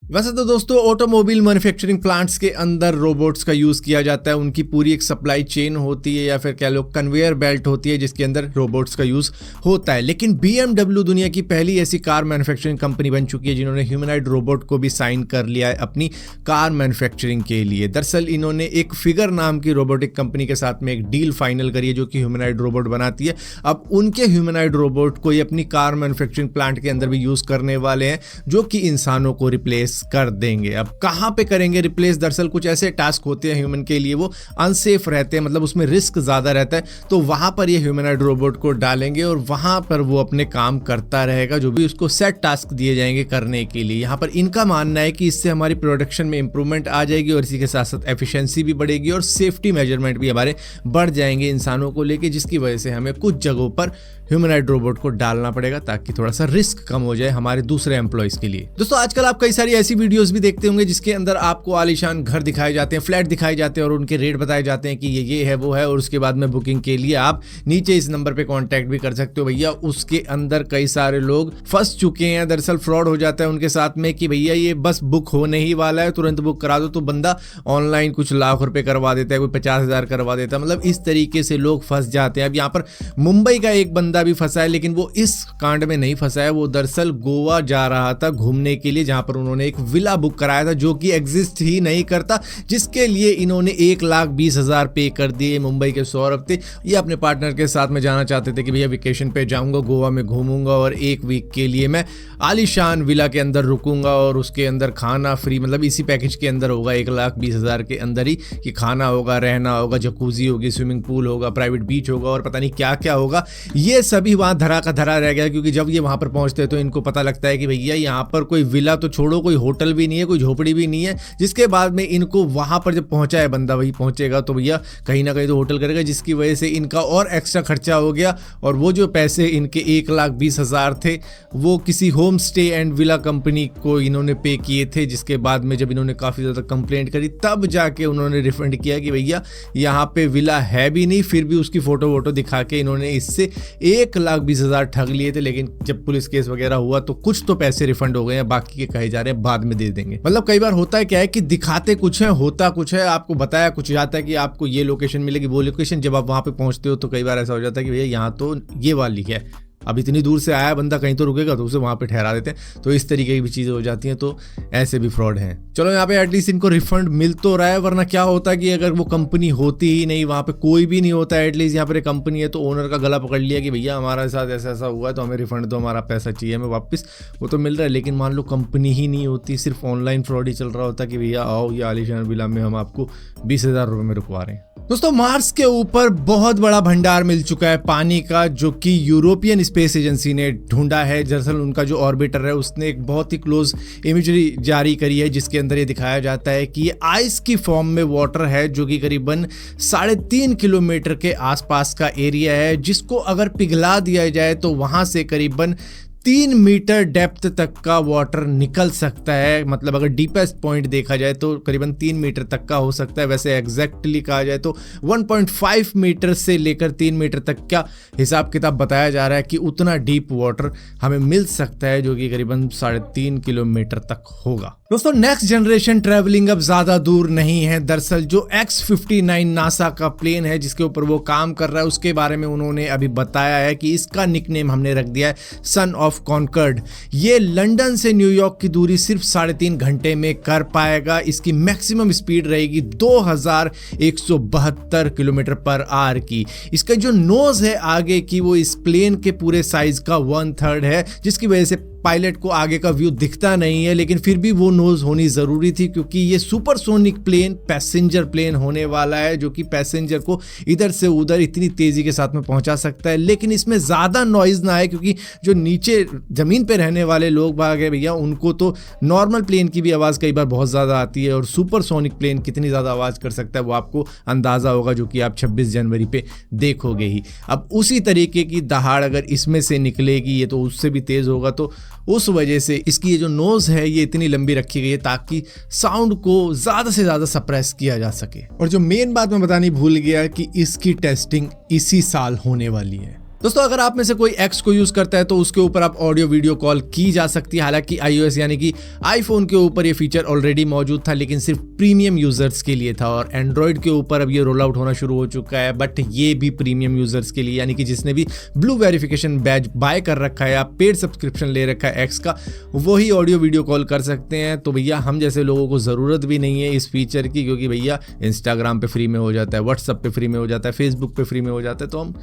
वैसे तो दोस्तों ऑटोमोबाइल मैन्युफैक्चरिंग प्लांट्स के अंदर रोबोट्स का यूज किया जाता है। उनकी पूरी एक सप्लाई चेन होती है या फिर कह लो कन्वेयर बेल्ट होती है जिसके अंदर रोबोट्स का यूज होता है। लेकिन BMW दुनिया की पहली ऐसी कार मैन्युफैक्चरिंग कंपनी बन चुकी है जिन्होंने ह्यूमनॉइड रोबोट को भी साइन कर लिया है अपनी कार मैन्युफैक्चरिंग के लिए। दरअसल इन्होंने एक फिगर नाम की रोबोटिक कंपनी के साथ में एक डील फाइनल करी है जो कि ह्यूमनॉइड रोबोट बनाती है। अब उनके ह्यूमनॉइड रोबोट को ये अपनी कार मैन्युफैक्चरिंग प्लांट के अंदर भी यूज करने वाले हैं जो कि इंसानों को रिप्लेस कर देंगे। अब कहां पे करेंगे रिप्लेस? दरअसल कुछ ऐसे टास्क होते हैं ह्यूमन के लिए वो अनसेफ रहते हैं, मतलब उसमें रिस्क ज्यादा रहता है, तो वहां पर ये ह्यूमनॉइड रोबोट को डालेंगे और वहां पर वो अपने काम करता रहेगा जो भी उसको सेट टास्क दिए जाएंगे करने के लिए। यहां पर इनका मानना है कि इससे हमारी प्रोडक्शन में इंप्रूवमेंट आ जाएगी और इसी के साथ साथ एफिशिएंसी भी बढ़ेगी और सेफ्टी मेजरमेंट भी हमारे बढ़ जाएंगे इंसानों को लेके, जिसकी वजह से हमें कुछ जगहों पर ह्यूमनॉइड रोबोट को डालना पड़ेगा ताकि थोड़ा सा रिस्क कम हो जाए हमारे दूसरे एम्प्लॉइज के लिए। दोस्तों आजकल आप कई सारी ऐसी वीडियोस भी देखते होंगे जिसके अंदर आपको आलीशान घर दिखाए जाते हैं, फ्लैट दिखाए जाते हैं और उनके रेट बताए जाते हैं कि ये है वो है, और उसके बाद में बुकिंग के लिए आप नीचे इस नंबर पे कांटेक्ट भी कर सकते हो भैया। उसके अंदर कई सारे लोग फंस चुके हैं, दरअसल फ्रॉड हो जाता है उनके साथ में कि भैया ये बस बुक होने ही वाला है, तुरंत बुक करा दो, तो बंदा ऑनलाइन कुछ लाख रुपए करवा देता है, कोई 50,000 करवा देता है, मतलब इस तरीके से लोग फंस जाते हैं। अब यहाँ पर मुंबई का एक बंदा भी फंसा है, लेकिन वो इस कांड में नहीं फंसा है, वो दरअसल गोवा जा रहा था घूमने के लिए जहां पर उन्होंने एक विला बुक कराया था जो कि एग्जिस्ट ही नहीं करता, जिसके लिए इन्होंने 1,20,000 पे कर दिए मुंबई के सौरभ थे। ये अपने पार्टनर के साथ में जाना चाहते थे कि भैया वेकेशन पे जाऊंगा, गोवा में घूमूंगा और 1 वीक के लिए मैं आलीशान विला के अंदर रुकूंगा और उसके अंदर खाना फ्री, मतलब इसी पैकेज के अंदर होगा 1,20,000 के अंदर ही, कि खाना होगा, रहना होगा, जकूजी होगी, स्विमिंग पूल होगा, प्राइवेट बीच होगा और पता नहीं क्या क्या होगा। ये सभी वहां धरा का धरा रह गया, क्योंकि जब ये वहां पर पहुंचते हैं तो इनको पता लगता है कि भैया यहाँ पर कोई विला तो छोड़ो, कोई होटल भी नहीं है, कोई झोपड़ी भी नहीं है। जिसके बाद में इनको वहां पर जब पहुंचा है बंदा, वही पहुंचेगा तो भैया कहीं ना कहीं तो होटल करेगा, जिसकी वजह से इनका और एक्स्ट्रा खर्चा हो गया। और वो जो पैसे इनके 1,20,000 थे वो किसी home stay and villa company को इन्होंने पे किए थे, जिसके बाद में जब इन्होंने काफी ज्यादा कंप्लेंट करी तब जाके उन्होंने रिफंड किया कि भैया यहाँ पे विला है भी नहीं, फिर भी उसकी फोटो वोटो दिखा के इन्होंने इससे 1,20,000 ठग लिए थे। लेकिन जब पुलिस केस वगैरह हुआ तो कुछ तो पैसे रिफंड हो गए हैं, बाकी के कहे जा रहे हैं बाद में दे देंगे। मतलब कई बार होता है क्या है कि दिखाते कुछ है, होता कुछ है, आपको बताया कुछ जाता है कि आपको ये लोकेशन मिलेगी, वो लोकेशन, जब आप वहां पे पहुंचते हो तो कई बार ऐसा हो जाता है कि भैया यहाँ तो ये वाली है, अब इतनी दूर से आया बंदा कहीं तो रुकेगा, तो उसे वहां पे ठहरा देते हैं। तो इस तरीके की भी चीजें हो जाती हैं, तो ऐसे भी फ्रॉड हैं। चलो यहाँ पे एटलीस्ट इनको रिफंड मिल तो रहा है, वरना क्या होता है कि अगर वो कंपनी होती ही नहीं, वहां पे कोई भी नहीं होता, एटलीस्ट यहाँ पर एक कंपनी है तो ओनर का गला पकड़ लिया कि भैया हमारे साथ ऐसा ऐसा हुआ है तो हमें रिफंड दो, हमारा पैसा चाहिए हमें वापस, वो तो मिल रहा है। लेकिन मान लो कंपनी ही नहीं होती, सिर्फ ऑनलाइन फ्रॉड ही चल रहा होता कि भैया आओ ये आलीशान विला में हम आपको 20,000 रुपये में रुकवा रहे हैं। दोस्तों मार्स के ऊपर बहुत बड़ा भंडार मिल चुका है पानी का, जो कि यूरोपियन स्पेस एजेंसी ने ढूंढा है। दरअसल उनका जो ऑर्बिटर है उसने एक बहुत ही क्लोज इमेजरी जारी करी है जिसके अंदर ये दिखाया जाता है कि ये आइस की फॉर्म में वाटर है, जो कि करीबन 3.5 किलोमीटर के आसपास का एरिया है, जिसको अगर पिघला दिया जाए तो वहां से करीबन 3 मीटर डेप्थ तक का वाटर निकल सकता है। मतलब अगर डीपेस्ट पॉइंट देखा जाए तो करीबन 3 मीटर तक का हो सकता है। वैसे एग्जैक्टली कहा जाए तो 1.5 मीटर से लेकर 3 मीटर तक का हिसाब किताब बताया जा रहा है कि उतना डीप वाटर हमें मिल सकता है, जो कि करीबन 3.5 किलोमीटर तक होगा। दोस्तों नेक्स्ट जनरेशन ट्रैवलिंग अब ज्यादा दूर नहीं है। दरअसल जो X-59 नासा का प्लेन है जिसके ऊपर वो काम कर रहा है, उसके बारे में उन्होंने अभी बताया है कि इसका निकनेम हमने रख दिया है सन ऑफ कॉन्कर्ड। ये लंदन से न्यूयॉर्क की दूरी सिर्फ 3.5 घंटे में कर पाएगा। इसकी मैक्सिमम स्पीड रहेगी 2172 किलोमीटर पर आवर की। इसका जो नोज है आगे की, वो इस प्लेन के पूरे साइज का 1/3 है, जिसकी वजह से पायलट को आगे का व्यू दिखता नहीं है, लेकिन फिर भी वो नोज होनी जरूरी थी क्योंकि ये सुपरसोनिक प्लेन पैसेंजर प्लेन होने वाला है, जो कि पैसेंजर को इधर से उधर इतनी तेजी के साथ में पहुंचा सकता है। लेकिन इसमें ज्यादा नॉइज ना आए, क्योंकि जो नीचे जमीन पे रहने वाले लोग बाग है भैया, उनको तो नॉर्मल प्लेन की भी आवाज कई बार बहुत ज्यादा आती है, और सुपरसोनिक प्लेन कितनी ज्यादा आवाज कर सकता है वो आपको अंदाजा होगा, जो कि आप 26 जनवरी पे देखोगे ही। अब उसी तरीके की दहाड़ अगर इसमें से निकलेगी, ये तो उससे भी तेज होगा, तो उस वजह से इसकी ये जो नोज है ये इतनी लंबी रखी गई है ताकि साउंड को ज्यादा से ज्यादा सप्रेस किया जा सके। और जो मेन बात मैं बतानी भूल गया कि इसकी टेस्टिंग इसी साल होने वाली है। दोस्तों अगर आप में से कोई एक्स को यूज करता है तो उसके ऊपर आप ऑडियो वीडियो कॉल की जा सकती है। हालांकि iOS यानी कि आईफोन के ऊपर ये फीचर ऑलरेडी मौजूद था, लेकिन सिर्फ प्रीमियम यूजर्स के लिए था। और एंड्रॉयड के ऊपर अब ये रोल आउट होना शुरू हो चुका है, बट ये भी प्रीमियम यूजर्स के लिए, यानी कि जिसने भी ब्लू वेरिफिकेशन बैज बाय कर रखा है या पेड सब्सक्रिप्शन ले रखा है एक्स का, वही ऑडियो वीडियो कॉल कर सकते हैं। तो भैया हम जैसे लोगों को ज़रूरत भी नहीं है इस फीचर की, क्योंकि भैया इंस्टाग्राम पे फ्री में हो जाता है, व्हाट्सअप पे फ्री में हो जाता है, फेसबुक पे फ्री में हो जाता है, तो हम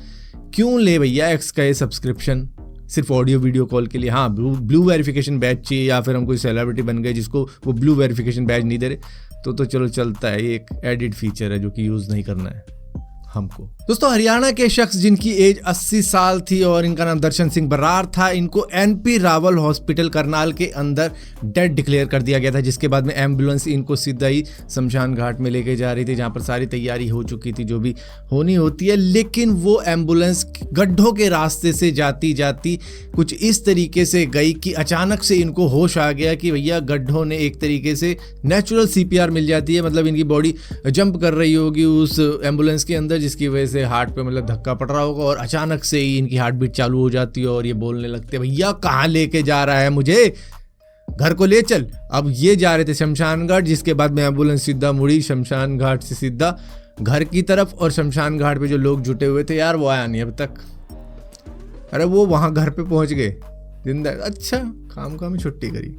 क्यों ले भैया एक्स का ये सब्सक्रिप्शन सिर्फ ऑडियो वीडियो कॉल के लिए। हाँ, ब्लू वेरिफिकेशन बैज चाहिए या फिर हम कोई सेलिब्रिटी बन गए जिसको वो ब्लू वेरिफिकेशन बैज नहीं दे रहे तो चलो चलता है, ये एक एडिड फीचर है जो कि यूज़ नहीं करना है हमको। दोस्तों हरियाणा के शख्स जिनकी एज 80 साल थी और इनका नाम दर्शन सिंह बरार था, इनको NP रावल हॉस्पिटल करनाल के अंदर डेड डिक्लेयर कर दिया गया था, जिसके बाद में एम्बुलेंस इनको सीधा ही शमशान घाट में लेके जा रही थी, जहां पर सारी तैयारी हो चुकी थी जो भी होनी होती है। लेकिन वो एम्बुलेंस गड्ढों के रास्ते से जाती जाती कुछ इस तरीके से गई कि अचानक से इनको होश आ गया कि भैया गड्ढों ने एक तरीके से नेचुरल CPR मिल जाती है, मतलब इनकी बॉडी जंप कर रही होगी उस एम्बुलेंस के अंदर, जिसकी वजह से हार्ट पे मतलब धक्का पड़ रहा होगा और अचानक से ही इनकी हार्ट बीट चालू हो जाती है और ये बोलने लगते हैं भैया कहाँ लेके जा रहा है मुझे, घर को ले चल। अब ये जा रहे थे शमशान घाट, जिसके बाद में एम्बुलेंस सीधा मुड़ी शमशान घाट से सीधा घर की तरफ, और शमशान घाट पे जो लोग जुटे हुए थे यार वो आया नहीं अब तक। अरे वो वहां घर पे पहुंच गए जिंदा। अच्छा काम में छुट्टी करी।